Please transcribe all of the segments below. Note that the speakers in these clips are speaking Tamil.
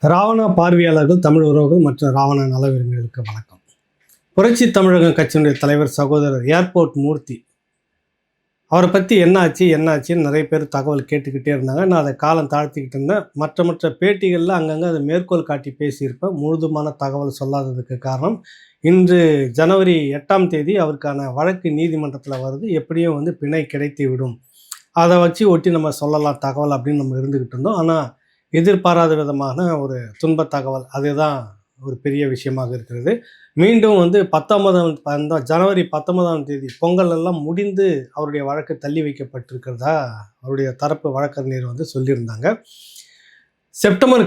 ராவணா பார்வையாளர்கள், தமிழ் உறவுகள் மற்றும் ராவண நல விரும்பிகளுக்கு வணக்கம். புரட்சி தமிழகம் கட்சியினுடைய தலைவர் சகோதரர் ஏர்போர்ட் மூர்த்தி அவரை பற்றி என்னாச்சுன்னு நிறைய பேர் தகவல் கேட்டுக்கிட்டே இருந்தாங்க. நான் அதை காலம் தாழ்த்திக்கிட்டு இருந்தேன். மற்ற பேட்டிகளில் அங்கங்கே அதை மேற்கோள் காட்டி பேசியிருப்பேன். முழுதுமான தகவல் சொல்லாததுக்கு காரணம், இன்று ஜனவரி 8ஆம் தேதி அவருக்கான வழக்கு நீதிமன்றத்தில் வருது. எப்படியும் பிணை கிடைத்து விடும், அதை வச்சு ஒட்டி நம்ம சொல்லலாம் தகவல் அப்படின்னு நம்ம இருந்துக்கிட்டு இருந்தோம். ஆனால் எதிர்பாராத விதமான ஒரு துன்ப தகவல், அதுதான் ஒரு பெரிய விஷயமாக இருக்கிறது. மீண்டும் 19ஆம் ஜனவரி 19ஆம் தேதி பொங்கல் எல்லாம் முடிந்து அவருடைய வழக்கு தள்ளி வைக்கப்பட்டிருக்கிறதா அவருடைய தரப்பு வழக்கறிஞர் சொல்லியிருந்தாங்க.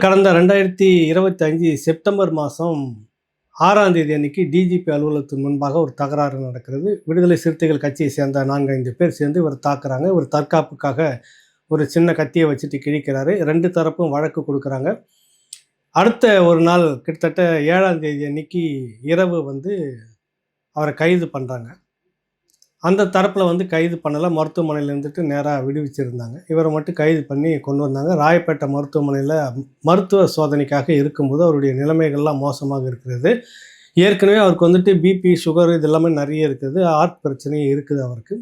கடந்த 2025 செப்டம்பர் மாதம் 6ஆம் தேதி அன்னைக்கு டிஜிபி அலுவலகத்தின் முன்பாக ஒரு தகராறு நடக்கிறது. விடுதலை சிறுத்தைகள் கட்சியை சேர்ந்த 4-5 பேர் சேர்ந்து இவர் தாக்குறாங்க. இவர் தற்காப்புக்காக ஒரு சின்ன கத்தியை வச்சுட்டு கிழிக்கிறாரு. 2 தரப்பும் வழக்கு கொடுக்குறாங்க. அடுத்த ஒரு நாள் கிட்டத்தட்ட 7ஆம் தேதி அன்னைக்கு இரவு அவரை கைது பண்ணுறாங்க. அந்த தரப்பில் கைது பண்ணலை. மருத்துவமனையில் இருந்துட்டு நேராக விடுவிச்சிருந்தாங்க. இவரை மட்டும் கைது பண்ணி கொண்டு வந்தாங்க. ராயப்பேட்டை மருத்துவமனையில் மருத்துவ சோதனைக்காக இருக்கும்போது அவருடைய நிலைமைகள்லாம் மோசமாக இருக்கிறது. ஏற்கனவே அவருக்கு பிபி, சுகர் இது எல்லாமே நிறைய இருக்குது. ஹார்ட் பிரச்சனையும் இருக்குது அவருக்கு.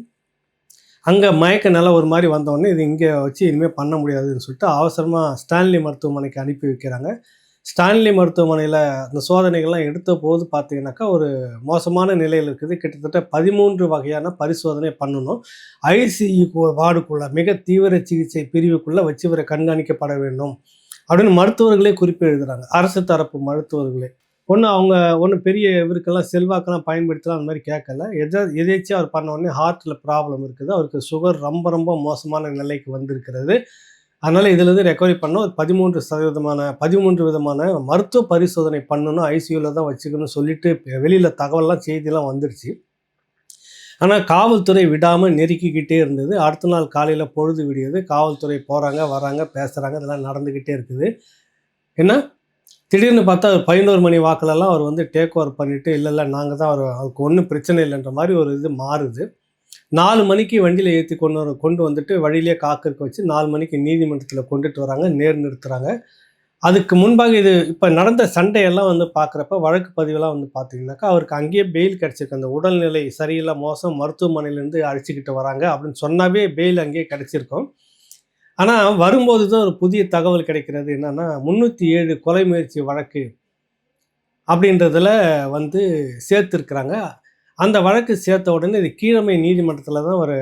அங்கே மயக்க நிலை ஒரு மாதிரி வந்தோடனே இது இங்கே வச்சு இனிமேல் பண்ண முடியாதுன்னு சொல்லிட்டு அவசரமாக ஸ்டான்லி மருத்துவமனைக்கு அனுப்பி வைக்கிறாங்க. ஸ்டான்லி மருத்துவமனையில் அந்த சோதனைகள்லாம் எடுத்த போது பார்த்தீங்கன்னாக்கா ஒரு மோசமான நிலையில் இருக்குது. கிட்டத்தட்ட 13 வகையான பரிசோதனை பண்ணணும். ஐசியு வார்டுக்குள்ளே, மிக தீவிர சிகிச்சை பிரிவுக்குள்ளே வச்சு இவரை கண்காணிக்கப்பட வேண்டும் அப்படின்னு மருத்துவர்களே குறிப்பு எழுதுகிறாங்க. அரசு தரப்பு மருத்துவர்களே. அவங்க பெரிய இவருக்கெல்லாம் செல்வாக்கெல்லாம் பயன்படுத்தலாம் அந்த மாதிரி கேட்கல. எதேச்சும் அவர் பண்ண உடனே ஹார்ட்டில் ப்ராப்ளம் இருக்குது, அவருக்கு சுகர் ரொம்ப ரொம்ப மோசமான நிலைக்கு வந்திருக்கிறது. அதனால் இதிலேருந்து ரெக்கவரி பண்ண ஒரு 13 விதமான மருத்துவ பரிசோதனை பண்ணணும், ஐசியூவில் தான் வச்சுக்கணும்னு சொல்லிட்டு வெளியில் தகவல்லாம் செய்தியெல்லாம் வந்துடுச்சு. ஆனால் காவல்துறை விடாமல் நெருக்கிக்கிட்டே இருந்தது. அடுத்த நாள் காலையில் பொழுது விடியது. காவல்துறை போகிறாங்க, வராங்க, பேசுகிறாங்க, இதெல்லாம் நடந்துக்கிட்டே இருக்குது. ஏன்னா திடீர்னு பார்த்தா 11 மணி வாக்கிலெல்லாம் அவர் டேக் ஓவர் பண்ணிவிட்டு இல்லை நாங்கள் தான் அவருக்கு ஒன்றும் பிரச்சனை இல்லைன்ற மாதிரி ஒரு இது மாறுது. 4 மணிக்கு வண்டியில் ஏற்றி கொண்டு வந்துட்டு வழியிலே காத்திருக்க வச்சு 4 மணிக்கு நீதிமன்றத்தில் கொண்டுட்டு வராங்க, நிறுத்துகிறாங்க. அதுக்கு முன்பாக இது இப்போ நடந்த சண்டையெல்லாம் பார்க்குறப்ப வழக்கு பதிவெல்லாம் பார்த்தீங்கன்னாக்கா அவருக்கு அங்கேயே பெயில் கிடச்சிருக்கு. அந்த உடல்நிலை சரியில்லை, மோசம், மருத்துவமனையிலேருந்து அழைச்சிக்கிட்டு வராங்க அப்படின்னு சொன்னாவே பெயில் அங்கேயே கிடச்சிருக்கும். ஆனால் வரும்போது தான் ஒரு புதிய தகவல் கிடைக்கிறது. என்னென்னா 307 கொலை முயற்சி வழக்கு அப்படின்றதில் சேர்த்துருக்குறாங்க. அந்த வழக்கு சேர்த்த உடனே இது கீழமை நீதிமன்றத்தில் தான் ஒரு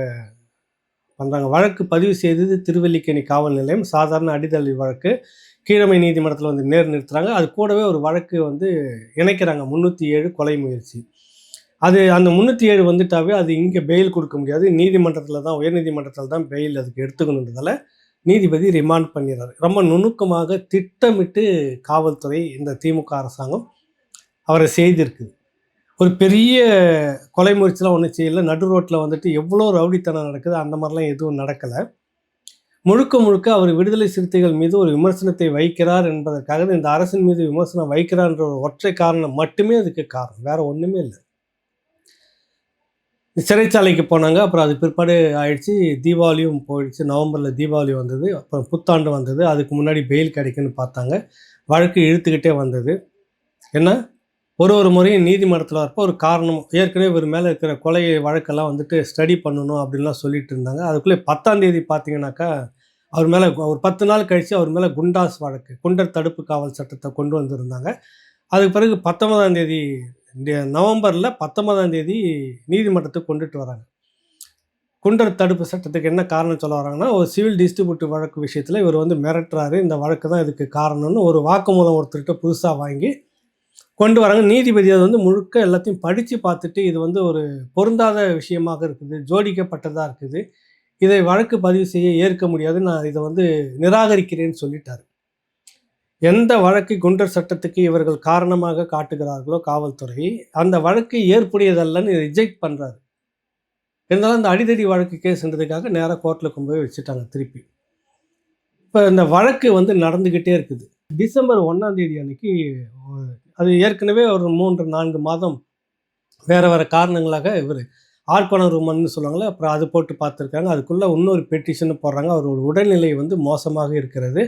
பண்ணுறாங்க. வழக்கு பதிவு செய்தது திருவல்லிக்கேணி காவல் நிலையம், சாதாரண அடிதழி வழக்கு. கீழமை நீதிமன்றத்தில் நிறுத்துகிறாங்க. அது கூடவே ஒரு வழக்கு இணைக்கிறாங்க, 307 கொலை முயற்சி. அது அந்த 307 வந்துட்டாவே அது இங்கே பெயில் கொடுக்க முடியாது, நீதிமன்றத்தில் தான், உயர்நீதிமன்றத்தில் தான் பெயில் அதுக்கு எடுத்துக்கணுன்றதால நீதிபதி ரிமாண்ட் பண்ணிடுறாரு. ரொம்ப நுணுக்கமாக திட்டமிட்டு காவல்துறை, இந்த திமுக அரசாங்கம் அவரை செய்திருக்குது. ஒரு பெரிய கொலை முயற்சிலாம் ஒன்றும் செய்யலை. நடு ரோட்டில் எவ்வளோ ரவுடித்தனம் நடக்குது, அந்த மாதிரிலாம் எதுவும் நடக்கலை. முழுக்க அவர் விடுதலை சிறுத்தைகள் மீது ஒரு விமர்சனத்தை வைக்கிறார் என்பதற்காக, இந்த அரசின் மீது விமர்சனம் வைக்கிறார்ன்ற ஒரு ஒற்றை காரணம் மட்டுமே அதுக்கு காரணம், வேற ஒன்றுமே இல்லை. சிறைச்சாலைக்கு போனாங்க. அப்புறம் அது பிற்பாடு ஆயிடுச்சு. தீபாவளியும் போயிடுச்சு. நவம்பரில் தீபாவளி வந்தது. அப்புறம் புத்தாண்டு வந்தது. அதுக்கு முன்னாடி பெயில் கிடைக்குன்னு பார்த்தாங்க. வழக்கு இழுத்துக்கிட்டே வந்தது. ஏன்னா ஒரு முறையும் நீதிமன்றத்தில் வரப்போ ஒரு காரணம், ஏற்கனவே இவர் மேலே இருக்கிற கொலை வழக்கெல்லாம் ஸ்டடி பண்ணணும் அப்படின்லாம் சொல்லிட்டு இருந்தாங்க. அதுக்குள்ளே 10ஆம் தேதி பார்த்தீங்கன்னாக்கா அவர் மேலே ஒரு 10 நாள் கழித்து அவர் மேலே குண்டாஸ் வழக்கு, குண்டர் தடுப்பு காவல் சட்டத்தை கொண்டு வந்திருந்தாங்க. அதுக்கு பிறகு 19ஆம் தேதி நவம்பரில் 19ஆம் தேதி நீதிமன்றத்துக்கு கொண்டுட்டு வராங்க. குண்டர் தடுப்பு சட்டத்துக்கு என்ன காரணம் சொல்ல வராங்கன்னா, ஒரு சிவில் டிஸ்ட்ரிபியூட்டிவ் வழக்கு விஷயத்தில் இவர் மிரட்டுறாரு, இந்த வழக்கு தான் இதுக்கு காரணம்னு ஒரு வாக்குமூலம் ஒருத்தர்கிட்ட புதுசாக வாங்கி கொண்டு வராங்க. நீதிபதி அது முழுக்க எல்லாத்தையும் படித்து பார்த்துட்டு இது ஒரு பொருந்தாத விஷயமாக இருக்குது, ஜோடிக்கப்பட்டதாக இருக்குது, இதை வழக்கு பதிவு செய்ய ஏற்க முடியாது, நான் இதை நிராகரிக்கிறேன்னு சொல்லிட்டார். எந்த வழக்கு குண்டர் சட்டத்துக்கு இவர்கள் காரணமாக காட்டுகிறார்களோ காவல்துறை, அந்த வழக்கு ஏற்புடையதல்லன்னு ரிஜெக்ட் பண்ணுறாரு. இருந்தாலும் அந்த அடிதடி வழக்கு கேஸ்ன்றதுக்காக நேராக கோர்ட்டில் கொண்டு போய் வச்சுட்டாங்க திருப்பி. இப்போ இந்த வழக்கு நடந்துக்கிட்டே இருக்குது. டிசம்பர் 1ஆம் தேதி அன்னைக்கு அது ஏற்கனவே ஒரு 3-4 மாதம் வேறு காரணங்களாக இவர் ஆழ்பணம் ரூமன்னு சொல்லுவாங்களே, அப்புறம் அது போட்டு பார்த்துருக்காங்க. அதுக்குள்ளே இன்னொரு பெட்டிஷன் போடுறாங்க. அவரோட உடல்நிலை மோசமாக இருக்கிறது,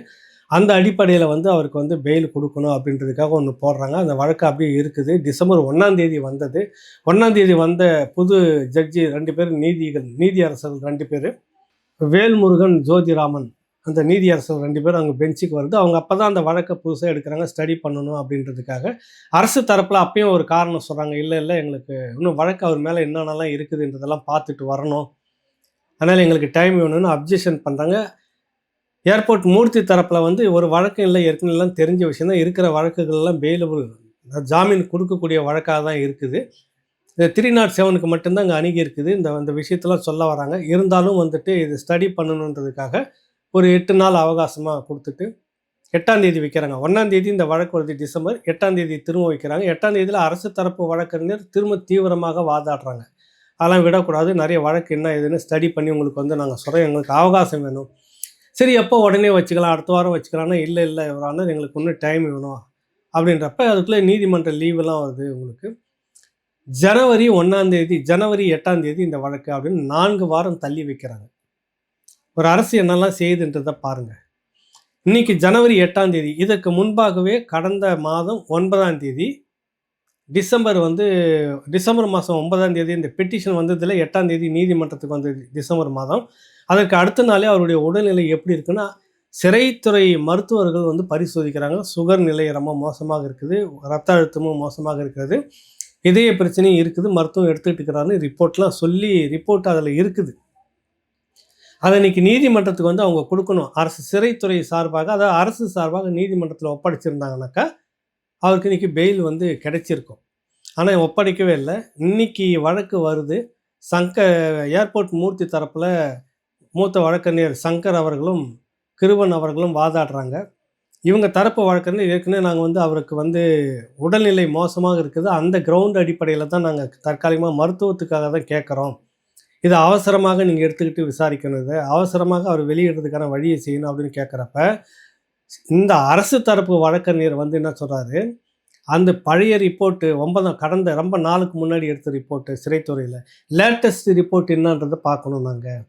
அந்த அடிப்படையில் வந்து அவருக்கு வந்து பெயில் கொடுக்கணும் அப்படின்றதுக்காக ஒன்று போடுறாங்க. அந்த வழக்கு அப்படியே இருக்குது. டிசம்பர் 1 வந்தது. 1 வந்த புது ஜட்ஜி 2 பேர் நீதியரசர்கள் 2 பேர், வேல்முருகன், ஜோதிராமன், அந்த நீதியரசர்கள் 2 பேரும் அங்கே பெஞ்சுக்கு வருது. அவங்க அப்போ தான் அந்த வழக்கை புதுசாக எடுக்கிறாங்க, ஸ்டடி பண்ணணும் அப்படின்றதுக்காக. அரசு தரப்பில் அப்பயும் ஒரு காரணம் சொல்கிறாங்க, இல்லை எங்களுக்கு இன்னும் வழக்கு அவர் மேலே என்னென்னலாம் இருக்குதுன்றதெல்லாம் பார்த்துட்டு வரணும், அதனால் எங்களுக்கு டைம் வேணும்னு அப்ஜெக்ஷன் பண்ணுறாங்க. ஏர்போர்ட் மூர்த்தி தரப்பில் வந்து ஒரு வழக்கம் இல்லை, ஏற்கனவே தெரிஞ்ச விஷயம் தான், இருக்கிற வழக்குகள்லாம் பெயிலபிள், ஜாமீன் கொடுக்கக்கூடிய வழக்காக தான் இருக்குது. இந்த 307க்கு மட்டும்தான் அங்கே அணுகி இருக்குது. இந்த விஷயத்தெல்லாம் சொல்ல வராங்க. இருந்தாலும் வந்துட்டு இது ஸ்டடி பண்ணணுன்றதுக்காக ஒரு 8 நாள் அவகாசமாக கொடுத்துட்டு 8ஆம் தேதி வைக்கிறாங்க. 1ஆம் தேதி இந்த வழக்கு வருது டிசம்பர், 8ஆம் தேதி திரும்ப வைக்கிறாங்க. 8ஆம் தேதியில் அரசு தரப்பு வழக்கறிஞர் திரும்ப தீவிரமாக வாதாடுறாங்க. அதெல்லாம் விடக்கூடாது, நிறைய வழக்கு என்ன ஏதுன்னு ஸ்டடி பண்ணி உங்களுக்கு வந்து நாங்கள் சொல்கிறோம், எங்களுக்கு அவகாசம் வேணும். சரி, எப்போ உடனே வச்சுக்கலாம், அடுத்த வாரம் வச்சுக்கலாம்னா, இல்லை ஆனால் எங்களுக்கு இன்னும் டைம் வேணும் அப்படின்றப்ப அதுக்குள்ளே நீதிமன்ற லீவெல்லாம் வருது. உங்களுக்கு ஜனவரி 1ஆம் தேதி, ஜனவரி 8ஆம் தேதி இந்த வழக்கு அப்படின்னு 4 வாரம் தள்ளி வைக்கிறாங்க. ஒரு அரசு என்னெல்லாம் செய்யுதுன்றதை பாருங்கள். இன்னைக்கு ஜனவரி 8ஆம் தேதி, இதற்கு முன்பாகவே கடந்த மாதம் 9ஆம் தேதி, டிசம்பர் மாதம் 9ஆம் தேதி இந்த பெட்டிஷன் வந்ததில் 8ஆம் தேதி நீதிமன்றத்துக்கு வந்தது டிசம்பர் மாதம். அதற்கு அடுத்த நாளே அவருடைய உடல்நிலை எப்படி இருக்குன்னா, சிறைத்துறை மருத்துவர்கள் வந்து பரிசோதிக்கிறாங்க. சுகர் நிலை ரொம்ப மோசமாக இருக்குது, ரத்த அழுத்தமும் மோசமாக இருக்கிறது, இதய பிரச்சனையும் இருக்குது, மருத்துவம் எடுத்துக்கிட்டு இருக்கிறாருன்னு ரிப்போர்ட்லாம் சொல்லி, ரிப்போர்ட் அதில் இருக்குது. அதை இன்னைக்கு நீதிமன்றத்துக்கு வந்து அவங்க கொடுக்கணும். அரசு சிறைத்துறை சார்பாக, அதாவது அரசு சார்பாக நீதிமன்றத்தில் ஒப்படைச்சிருந்தாங்கனாக்கா அவருக்கு இன்றைக்கி பெயில் வந்து கிடைச்சிருக்கும். ஆனால் ஒப்படைக்கவே இல்லை. இன்னைக்கு வழக்கு வருது. ஏர்போர்ட் மூர்த்தி தரப்பில் மூத்த வழக்கறிஞர் சங்கர் அவர்களும் கிருவன் அவர்களும் வாதாடுறாங்க. இவங்க தரப்பு வழக்கறிஞர் ஏற்கனவே நாங்கள் வந்து அவருக்கு வந்து உடல்நிலை மோசமாக இருக்குது, அந்த கிரவுண்ட் அடிப்படையில் தான் நாங்கள் தற்காலிகமாக மருத்துவத்துக்காக தான் கேட்குறோம், இதை அவசரமாக நீங்கள் எடுத்துக்கிட்டு விசாரிக்கணும், இதை அவசரமாக அவர் வெளியிடுறதுக்கான வழியை செய்யணும் அப்படின்னு கேட்குறப்ப, இந்த அரசு தரப்பு வழக்கறிஞர் வந்து என்ன சொல்கிறாரு, அந்த பழைய ரிப்போர்ட்டு கடந்த ரொம்ப நாளுக்கு முன்னாடி எடுத்த ரிப்போர்ட்டு சிறைத்துறையில் லேட்டஸ்ட் ரிப்போர்ட் என்னன்றதை பார்க்கணும், நாங்கள்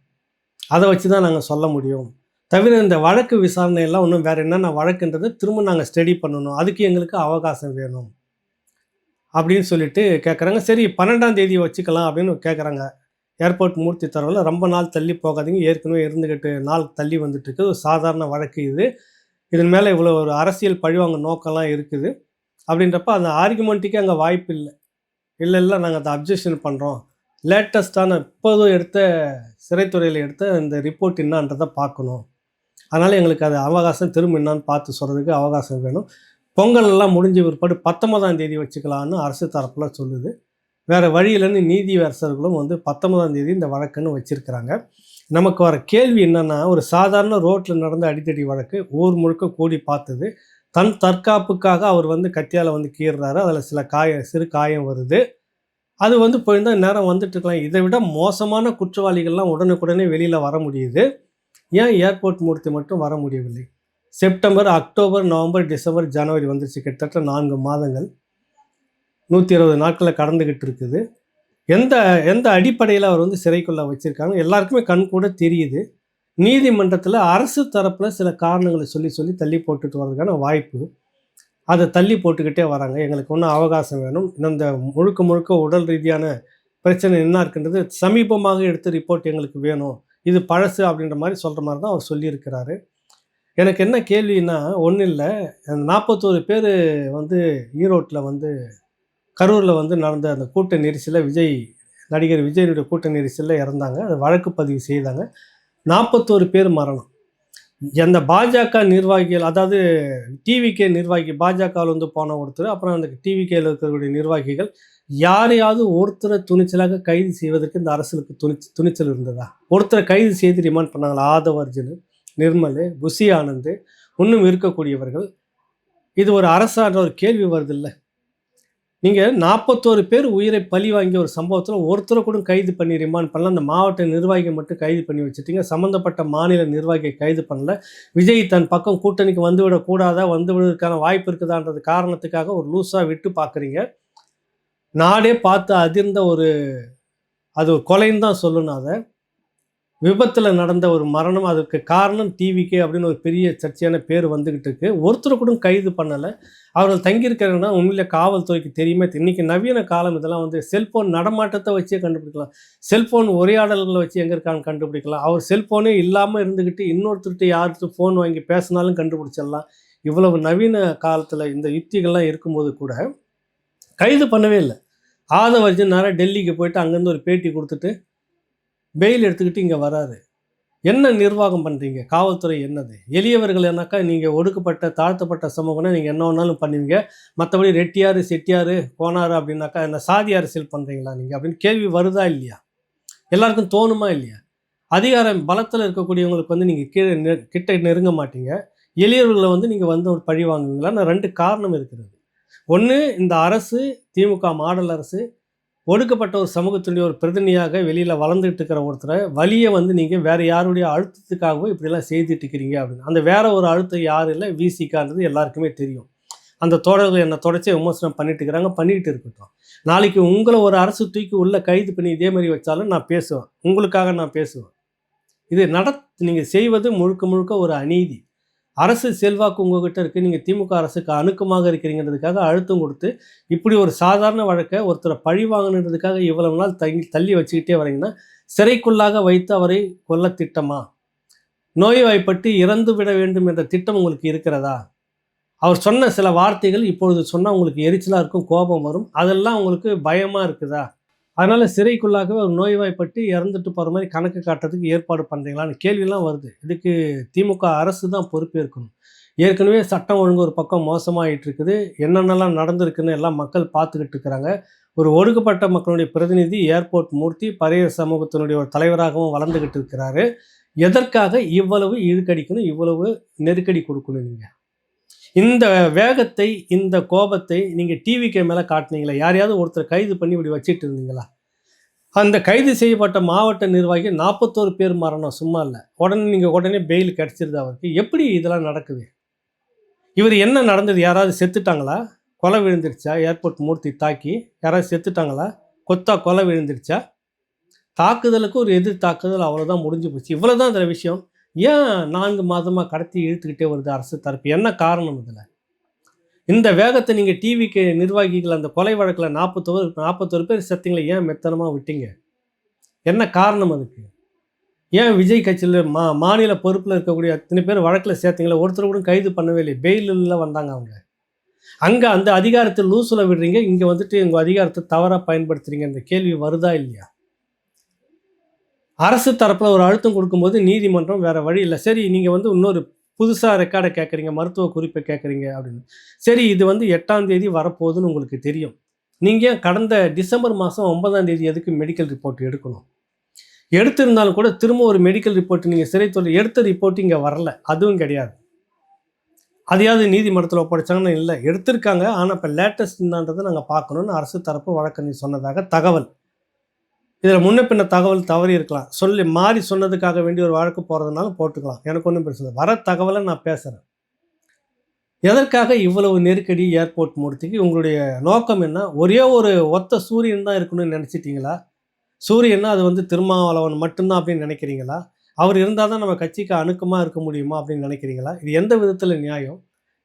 அதை வச்சு தான் நாங்கள் சொல்ல முடியும், தவிர இந்த வழக்கு விசாரணையெல்லாம் ஒன்றும் வேறு என்னென்ன வழக்குன்றதை திரும்ப நாங்கள் ஸ்டடி பண்ணணும், அதுக்கு எங்களுக்கு அவகாசம் வேணும் அப்படின்னு சொல்லிட்டு கேட்குறாங்க. சரி, 12ஆம் தேதி வச்சுக்கலாம் அப்படின்னு கேட்குறாங்க. ஏர்போர்ட் மூர்த்தி தரவில் ரொம்ப நாள் தள்ளி போகாதீங்க, ஏற்கனவே இருந்துக்கிட்டு நாள் தள்ளி வந்துட்டுருக்கு, ஒரு சாதாரண வழக்கு இது, இதன் மேலே இவ்வளோ ஒரு அரசியல் பழிவாங்க நோக்கம்லாம் இருக்குது அப்படின்றப்ப அந்த ஆர்குமெண்ட்டுக்கே அங்கே வாய்ப்பு இல்லை, நாங்கள் அதை அப்ஜெக்ஷன் பண்ணுறோம், லேட்டஸ்ட்டான இப்போதும் எடுத்த சிறைத்துறையில் எடுத்த இந்த ரிப்போர்ட் என்னான்றதை பார்க்கணும், அதனால் எங்களுக்கு அது அவகாசம் திரும்ப என்னான்னு பார்த்து சொல்கிறதுக்கு அவகாசம் வேணும், பொங்கல்லாம் முடிஞ்ச பிற்பாடு 19ஆம் தேதி வச்சுக்கலான்னு அரசு தரப்பில் சொல்லுது. வேறு வழியிலன்னு நீதியரசர்களும் வந்து 19ஆம் தேதி இந்த வழக்குன்னு வச்சுருக்கிறாங்க. நமக்கு வர கேள்வி என்னென்னா, ஒரு சாதாரண ரோட்டில் நடந்த அடித்தடி வழக்கு, ஊர் முழுக்க கூடி பார்த்தது, தன் தற்காப்புக்காக அவர் வந்து கத்தியால் வந்து கீறுறாரு, அதில் சிறு காயம் வருது, அது வந்து போயிருந்தால் நேரம் வந்துட்டுருக்கலாம். இதை விட மோசமான குற்றவாளிகள்லாம் உடனுக்குடனே வெளியில் வர முடியுது, ஏன் ஏர்போர்ட் மூர்த்தி மட்டும் வர முடியவில்லை? செப்டம்பர், அக்டோபர், நவம்பர், டிசம்பர், ஜனவரி வந்துருச்சு, கிட்டத்தட்ட 4 மாதங்கள், 120 நாட்களில் கடந்துக்கிட்டு இருக்குது. எந்த அடிப்படையில் அவர் வந்து சிறைக்குள்ளே வச்சுருக்காங்க எல்லாருக்குமே கண் கூட தெரியுது. நீதிமன்றத்தில் அரசு தரப்பில் சில காரணங்களை சொல்லி தள்ளி போட்டுட்டு வர்றதுக்கான வாய்ப்பு, அதை தள்ளி போட்டுக்கிட்டே வராங்க. எங்களுக்கு ஒன்றும் அவகாசம் வேணும், இந்த முழுக்க உடல் ரீதியான பிரச்சனை என்ன இருக்குன்றது சமீபமாக எடுத்த ரிப்போர்ட் எங்களுக்கு வேணும், இது பழசு அப்படின்ற மாதிரி சொல்கிற மாதிரி தான் அவர் சொல்லியிருக்கிறாரு. எனக்கு என்ன கேள்வின்னா, ஒன்றும் இல்லை, 41 பேர் வந்து ஈரோட்டில் வந்து கரூரில் வந்து நடந்த அந்த கூட்ட நெரிசலில் நடிகர் விஜயனுடைய கூட்ட நெரிசலில் இறந்தாங்க, அது வழக்கு பதிவு செய்தாங்க, 41 பேர் மரணம். அந்த பாஜக நிர்வாகிகள், அதாவது டிவிகே நிர்வாகி, பாஜகவில் வந்து போன ஒருத்தர், அப்புறம் அந்த டிவிகேயில் இருக்கக்கூடிய நிர்வாகிகள் யாரையாவது ஒருத்தரை துணிச்சலாக கைது செய்வதற்கு இந்த அரசுக்கு துணிச்சல் இருந்ததா? ஒருத்தரை கைது செய்து ரிமாண்ட் பண்ணாங்களா? ஆதவ் அர்ஜுன், நிர்மல், புஷி ஆனந்த், இன்னும் இருக்கக்கூடியவர்கள். இது ஒரு அரசான்ற ஒரு கேள்வி வருது இல்லை? நீங்கள் 41 பேர் உயிரை பழி வாங்கிய ஒரு சம்பவத்தில் ஒருத்தரை கூட கைது பண்ணி ரிமாண்ட் பண்ணல, அந்த மாவட்ட நிர்வாகியை மட்டும் கைது பண்ணி வச்சுட்டீங்க, சம்மந்தப்பட்ட மாநில நிர்வாகியை கைது பண்ணல, விஜய் தன் பக்கம் கூட்டணிக்கு வந்துவிடக்கூடாதா, வந்துவிடுவதற்கான வாய்ப்பு இருக்குதான்றது காரணத்துக்காக ஒரு லூஸாக விட்டு பார்க்குறீங்க. நாடே பார்த்து அதிர்ந்த அது ஒரு கொலைன்னு தான் சொல்லணும். அதை விபத்தில் நடந்த ஒரு மரணம், அதுக்கு காரணம் டிவிகே அப்படின்னு ஒரு பெரிய சர்ச்சையான பேர் வந்துக்கிட்டு இருக்கு. ஒருத்தரை கூட கைது பண்ணலை. அவர்கள் தங்கியிருக்கிறன்னா உண்மையிலே காவல்துறைக்கு தெரியுமே. இன்னைக்கு நவீன காலம், இதெல்லாம் வந்து செல்போன் நடமாட்டத்தை வச்சே கண்டுபிடிக்கலாம். செல்போன் உரையாடல்களை வச்சு எங்கே இருக்கான்னு கண்டுபிடிக்கலாம். அவர் செல்போனே இல்லாமல் இருந்துக்கிட்டு இன்னொருத்தர்கிட்ட யாருக்கு ஃபோன் வாங்கி பேசினாலும் கண்டுபிடிச்சிடலாம். இவ்வளவு நவீன காலத்தில் இந்த யுக்திகள்லாம் இருக்கும்போது கூட கைது பண்ணவே இல்லை. ஆதவர்ஜன் நேராக டெல்லிக்கு போயிட்டு அங்கேருந்து ஒரு பேட்டி கொடுத்துட்டு பெயில் எடுத்துக்கிட்டு இங்கே வராரு. என்ன நிர்வாகம் பண்ணுறீங்க? காவல்துறை என்னது? எளியவர்கள் என்னாக்கா நீங்கள் ஒடுக்கப்பட்ட தாழ்த்தப்பட்ட சமூகம்னா நீங்கள் என்ன வேணாலும் பண்ணுவீங்க. மற்றபடி ரெட்டியார் செட்டியார் கோனார் அப்படின்னாக்கா என்ன சாதி அரசியல் பண்ணுறீங்களா நீங்கள் அப்படின்னு கேள்வி வருதா இல்லையா? எல்லாருக்கும் தோணுமா இல்லையா? அதிகாரம் பலத்தில் இருக்கக்கூடியவங்களுக்கு வந்து நீங்கள் கிட்ட நெருங்க மாட்டீங்க. எளியவர்களை வந்து நீங்கள் வந்து ஒரு பழி வாங்குவீங்களான்னு 2 காரணம் இருக்கிறது. ஒன்று, இந்த அரசு திமுக மாடல் அரசு ஒடுக்கப்பட்ட ஒரு சமூகத்தினுடைய ஒரு பிரதிநிதியாக வெளியில் வளர்ந்துட்டு இருக்கிற ஒருத்தரை வழியை வந்து நீங்கள் வேறு யாருடைய அழுத்தத்துக்காகவோ இப்படிலாம் செய்துட்டு இருக்கிறீங்க அப்படின்னு. அந்த வேற ஒரு அழுத்தம் யாரும் இல்லை, விசிகான்றது எல்லாருக்குமே தெரியும். அந்த தோழர்கள் என்னை தொடர்ச்சியாக விமர்சனம் பண்ணிட்டு இருக்கிறாங்க, பண்ணிக்கிட்டு இருக்கட்டும். நாளைக்கு உங்களை ஒரு அரசு தூக்கி உள்ளே கைது பண்ணி இதே மாதிரி வச்சாலும் நான் பேசுவேன், உங்களுக்காக நான் பேசுவேன். இது நீங்கள் செய்வது முழுக்க முழுக்க ஒரு அநீதி. அரசு செல்வாக்கு உங்ககிட்ட இருக்குது, நீங்கள் திமுக அரசுக்கு அணுக்கமாக இருக்கிறீங்கிறதுக்காக அழுத்தம் கொடுத்து இப்படி ஒரு சாதாரண வழக்கை ஒருத்தரை பழி வாங்கணுன்றதுக்காக இவ்வளவு நாள் தள்ளி வச்சுக்கிட்டே வரீங்கன்னா, சிறைக்குள்ளாக வைத்து அவரை கொல்ல திட்டமா? நோய்வாய்ப்பட்டு இறந்து விட வேண்டும் என்ற திட்டம் உங்களுக்கு இருக்கிறதா? அவர் சொன்ன சில வார்த்தைகள் இப்பொழுது சொன்னால் உங்களுக்கு எரிச்சலாக இருக்கும், கோபம் வரும், அதெல்லாம் உங்களுக்கு பயமாக இருக்குதா? அதனால் சிறைக்குள்ளாகவே ஒரு நோய்வாய்ப்பட்டு இறந்துட்டு போகிற மாதிரி கணக்கு காட்டுறதுக்கு ஏற்பாடு பண்ணுறீங்களான்னு கேள்வியெல்லாம் வருது. இதுக்கு திமுக அரசு தான் பொறுப்பேற்கணும். ஏற்கனவே சட்டம் ஒழுங்கு ஒரு பக்கம் மோசமாகிட்டு இருக்குது. என்னென்னலாம் நடந்திருக்குன்னு எல்லாம் மக்கள் பார்த்துக்கிட்டு இருக்கிறாங்க. ஒரு ஒடுக்கப்பட்ட மக்களுடைய பிரதிநிதி ஏர்போர்ட் மூர்த்தி பழைய சமூகத்தினுடைய ஒரு தலைவராகவும் வளர்ந்துக்கிட்டு இருக்கிறாரு. எதற்காக இவ்வளவு இழுக்கடிக்கணும், இவ்வளவு நெருக்கடி கொடுக்கணும்? நீங்கள் இந்த வேகத்தை, இந்த கோபத்தை நீங்கள் டிவிக்கு மேலே காட்டினீங்களா? யாரையாவது ஒருத்தர் கைது பண்ணி இப்படி வச்சுட்டு இருந்தீங்களா? அந்த கைது செய்யப்பட்ட மாவட்ட நிர்வாகி 41 பேர் மரணம் சும்மா இல்லை. உடனே பெயில் கிடச்சிருது அவருக்கு. எப்படி இதெல்லாம் நடக்குது? இவர் என்ன நடந்தது? யாராவது செத்துட்டாங்களா? கொலை விழுந்துருச்சா? ஏர்போர்ட் மூர்த்தி தாக்கி யாராவது செத்துட்டாங்களா? கொலை விழுந்துருச்சா? தாக்குதலுக்கு ஒரு எதிர் தாக்குதல், அவ்வளோதான், முடிஞ்சு போச்சு. இவ்வளோதான் இதில் விஷயம். ஏன் 4 மாதமாக கடத்தி இழுத்துக்கிட்டே வருது அரசு தரப்பு? என்ன காரணம் இதில்? இந்த வேகத்தை நீங்கள் டிவிக்கு நிர்வாகிகள் அந்த கொலை வழக்கில் 41 பேர் செத்தீங்களே, ஏன் மெத்தனமாக விட்டீங்க? என்ன காரணம் அதுக்கு? ஏன் விஜய் கட்சியில் மாநில பொறுப்பில் இருக்கக்கூடிய அத்தனை பேர் வழக்கில் சேர்த்தீங்களே, ஒருத்தர் கூட கைது பண்ணவே இல்லை, பெயிலில் வந்தாங்க அவங்க. அங்கே அந்த அதிகாரத்தை லூஸில் விடுறீங்க, இங்கே வந்துட்டு உங்கள் அதிகாரத்தை தவறாக பயன்படுத்துகிறீங்க. இந்த கேள்வி வருதா இல்லையா? அரசு தரப்பில் ஒரு அழுத்தம் கொடுக்கும்போது நீதிமன்றம் வேறு வழி இல்லை. சரி, நீங்கள் வந்து இன்னொரு புதுசாக ரெக்கார்டை கேட்குறீங்க, மருத்துவ குறிப்பை கேட்குறீங்க அப்படின்னு. சரி, இது வந்து 8ஆம் தேதி வரப்போகுதுன்னு உங்களுக்கு தெரியும். நீங்கள் கடந்த டிசம்பர் மாதம் 9ஆம் தேதி எதுக்கு மெடிக்கல் ரிப்போர்ட் எடுக்கணும்? எடுத்திருந்தாலும் கூட திரும்ப ஒரு மெடிக்கல் ரிப்போர்ட் நீங்கள் சிறைத்துறை எடுத்த ரிப்போர்ட் இங்கே வரல, அதுவும் கிடையாது. அதையாவது நீதிமன்றத்தில் ஒப்படைச்சாங்கன்னு இல்லை, எடுத்திருக்காங்க. ஆனால் இப்போ லேட்டஸ்ட் என்னன்றதை நாங்கள் பார்க்கணுன்னு அரசு தரப்பு வழக்கறிஞர் சொன்னதாக தகவல். இதில் முன்ன பின்ன தகவல் தவறி இருக்கலாம், மாறி சொன்னதுக்காக வேண்டிய ஒரு வழக்கு போகிறதுனாலும் போட்டுக்கலாம், எனக்கு ஒன்றும் பிரச்சனை. வர தகவலை நான் பேசுகிறேன். எதற்காக இவ்வளவு நெருக்கடி ஏர்போர்ட் மூர்த்திக்கு? உங்களுடைய நோக்கம் என்ன? ஒரே ஒரு ஒத்த சூரியன் தான் இருக்கணும்னு நினச்சிட்டிங்களா? சூரியன்னா அது வந்து திருமாவளவன் மட்டும்தான் அப்படின்னு நினைக்கிறீங்களா? அவர் இருந்தால் தான் நம்ம கட்சிக்கு அணுக்கமாக இருக்க முடியுமா அப்படின்னு நினைக்கிறீங்களா? இது எந்த விதத்தில் நியாயம்?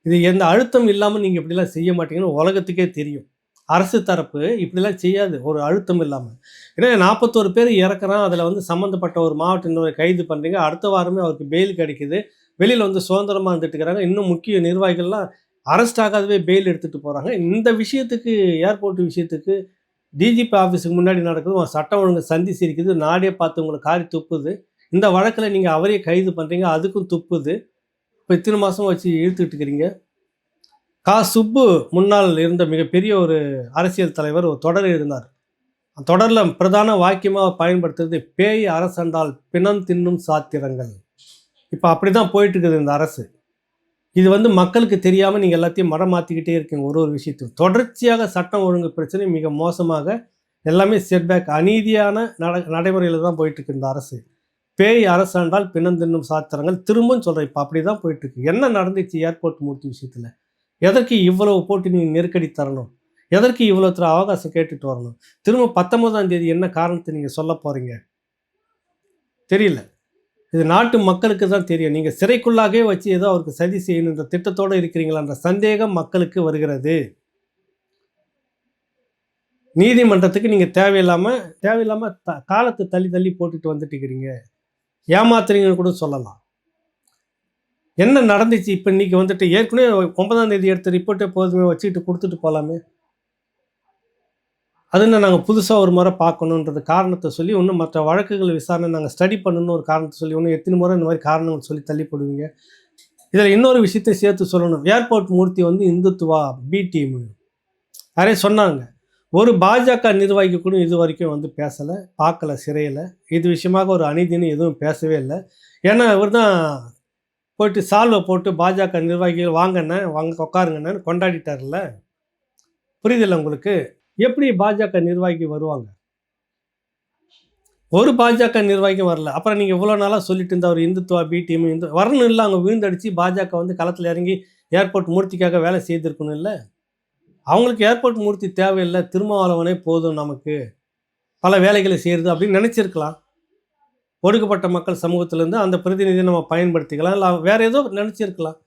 இது எந்த அழுத்தம் இல்லாமல் நீங்கள் இப்படிலாம் செய்ய மாட்டீங்கன்னு உலகத்துக்கே தெரியும். அரசு தரப்பு இப்படிலாம் செய்யாது ஒரு அழுத்தம் இல்லாமல். ஏன்னா 41 பேர் இறக்குறான், அதில் வந்து சம்மந்தப்பட்ட ஒரு மாவட்ட நிர்வாகி கைது பண்ணுறீங்க, அடுத்த வாரமே அவருக்கு பெயில் கிடைக்குது, வெளியில் வந்து சுதந்திரமாக இருந்துட்டு இருக்கிறாங்க. இன்னும் முக்கிய நிர்வாகிகள்லாம் அரெஸ்ட் ஆகாதவே பெயில் எடுத்துகிட்டு போகிறாங்க. இந்த விஷயத்துக்கு, ஏர்போர்ட் விஷயத்துக்கு டிஜிபி ஆஃபீஸுக்கு முன்னாடி நடக்குது, சட்டம் ஒழுங்கு சந்தி சிரிக்குது, நாடே பார்த்து உங்களுக்கு காரி துப்புது. இந்த வழக்கில் நீங்கள் அவரே கைது பண்ணுறீங்க, அதுக்கும் துப்புது. இப்போ இத்தனை மாதம் வச்சு இழுத்துக்கிட்டு இருக்கிறீங்க. சுப்பு முன்னால் இருந்த மிகப்பெரிய ஒரு அரசியல் தலைவர் ஒரு தொடர் இருந்தார். அந்த தொடரில் பிரதான வாக்கியமாக பயன்படுத்துறது பேய் அரசண்டால் பிணம் தின்னும் சாத்திரங்கள். இப்போ அப்படி தான் போயிட்டுருக்குது இந்த அரசு. இது வந்து மக்களுக்கு தெரியாமல் நீங்கள் எல்லாத்தையும் மடம் மாற்றிக்கிட்டே இருக்கீங்க. ஒரு விஷயத்தையும் தொடர்ச்சியாக சட்டம் ஒழுங்கு பிரச்சனை மிக மோசமாக, எல்லாமே செட்பேக், அநீதியான நடைமுறையில் தான் போயிட்டுருக்கு இந்த அரசு. பேய் அரசாண்டால் பிணம் தின்னும் சாத்திரங்கள். திரும்பவும் சொல்கிறேன், இப்போ அப்படி தான் போயிட்டுருக்கு. என்ன நடந்துச்சு ஏர்போர்ட் மூர்த்தி விஷயத்தில்? எதற்கு இவ்வளவு போட்டு நீங்கள் நெருக்கடி தரணும்? எதற்கு இவ்வளோ அவகாசம் கேட்டுட்டு வரணும்? திரும்ப 19ஆம் தேதி என்ன காரணத்தை நீங்கள் சொல்ல போகிறீங்க? தெரியல. இது நாட்டு மக்களுக்கு தான் தெரியும். நீங்கள் சிறைக்குள்ளாகவே வச்சு ஏதோ அவருக்கு சதி செய்யணுன்ற திட்டத்தோடு இருக்கிறீங்களான்ற சந்தேகம் மக்களுக்கு வருகிறது. நீதிமன்றத்துக்கு நீங்கள் தேவையில்லாமல் காலத்தை தள்ளி தள்ளி போட்டுட்டு வந்துட்டு இருக்கிறீங்க. ஏமாத்துறீங்கன்னு கூட சொல்லலாம். என்ன நடந்துச்சு இப்போ இன்னைக்கு வந்துட்டு ஏற்கனவே 9ஆம் தேதி எடுத்த ரிப்போர்ட்டே போதுமே வச்சுக்கிட்டு கொடுத்துட்டு போகலாமே. அதுன்னு நாங்கள் புதுசாக ஒரு முறை பார்க்கணுன்றது காரணத்தை சொல்லி இன்னும் மற்ற வழக்குகள் விசாரணை நாங்கள் ஸ்டடி பண்ணணும்னு ஒரு காரணத்தை சொல்லி இன்னும் எத்தனை முறை இந்த மாதிரி காரணங்கள் சொல்லி தள்ளி போடுவீங்க. இதில் இன்னொரு விஷயத்தை சேர்த்து சொல்லணும். ஏர்போர்ட் மூர்த்தி வந்து இந்துத்துவா பி டீமு யாரே சொன்னாங்க. ஒரு பாஜக நிர்வாகி கூட இது வரைக்கும் வந்து பேசலை, பார்க்கல சிறையில். இது விஷயமாக ஒரு அநீதின்னு எதுவும் பேசவே இல்லை. ஏன்னா இவர் தான் போயிட்டு சால்வை போட்டு பாஜக நிர்வாகிகள் வாங்கண்ணே வாங்க உட்காருங்கன்னு கொண்டாடிட்டார்ல. புரியுதில்ல உங்களுக்கு? எப்படி பாஜக நிர்வாகி வருவாங்க? ஒரு பாஜக நிர்வாகியும் வரல. அப்புறம் நீங்கள் இவ்வளோ நாளாக சொல்லிட்டு இருந்த ஒரு இந்துத்துவா பி டீம் வரணும் இல்லை? அவங்க விழுந்தடிச்சு பாஜக வந்து களத்தில் இறங்கி ஏர்போர்ட் மூர்த்திக்காக வேலை செய்திருக்கணும் இல்லை? அவங்களுக்கு ஏர்போர்ட் மூர்த்தி தேவையில்லை, திருமாவளவனே போதும் நமக்கு பல வேலைகளை செய்கிறது அப்படின்னு நினச்சிருக்கலாம். ஒடுக்கப்பட்ட மக்கள் சமூகத்திலேருந்து அந்த பிரதிநிதியை நம்ம பயன்படுத்திக்கலாம், இல்லை வேறு ஏதோ நினச்சிருக்கலாம்.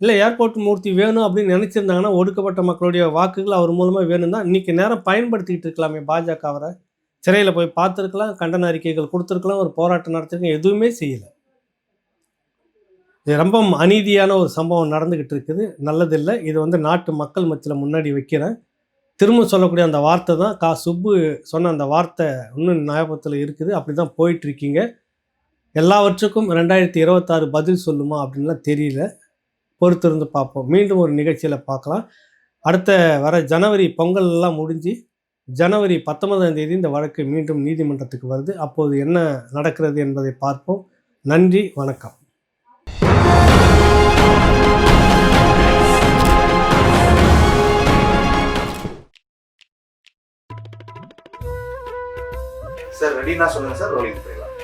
இல்லை ஏர்போர்ட் மூர்த்தி வேணும் அப்படின்னு நினச்சிருந்தாங்கன்னா ஒடுக்கப்பட்ட மக்களுடைய வாக்குகள் அவர் மூலமாக வேணும் தான் இன்றைக்கி நேரம் பயன்படுத்திக்கிட்டு இருக்கலாமே. பாஜக அவரை சிறையில் போய் பார்த்துருக்கலாம், கண்டன அறிக்கைகள் கொடுத்துருக்கலாம், ஒரு போராட்டம் நடத்திருக்கலாம், எதுவுமே செய்யலை. இது ரொம்ப அநீதியான ஒரு சம்பவம் நடந்துக்கிட்டு இருக்குது, நல்லதில்லை. இது வந்து நாட்டு மக்கள் மத்தியில் முன்னாடி வைக்கிறேன். திரும்ப சொல்லக்கூடிய அந்த வார்த்தை தான் சுப்பு சொன்ன அந்த வார்த்தை இன்னும் ஞாபகத்தில் இருக்குது. அப்படி தான் போயிட்டுருக்கீங்க. எல்லாவற்றுக்கும் 2026 பதில் சொல்லுமா அப்படின்லாம் தெரியல. பொறுத்திருந்து பார்ப்போம். மீண்டும் ஒரு நிகழ்ச்சியில் பார்க்கலாம். அடுத்த வர ஜனவரி பொங்கல்லாம் முடிஞ்சு ஜனவரி 19ஆம் தேதி இந்த வழக்கு மீண்டும் நீதிமன்றத்துக்கு வருது. அப்போது என்ன நடக்கிறது என்பதை பார்ப்போம். நன்றி, வணக்கம். சார் ரெடினா சொல்லுங்க சார். ரோலிங் போயிடலாம்.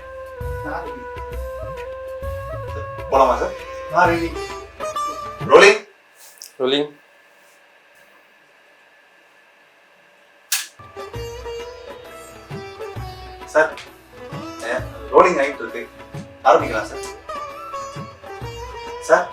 போலாமா sir? Ready. Rolling. Rolling. Sir rolling ஆகிட்டு இருக்கு, ஆரம்பிக்கலாம் சார். சார்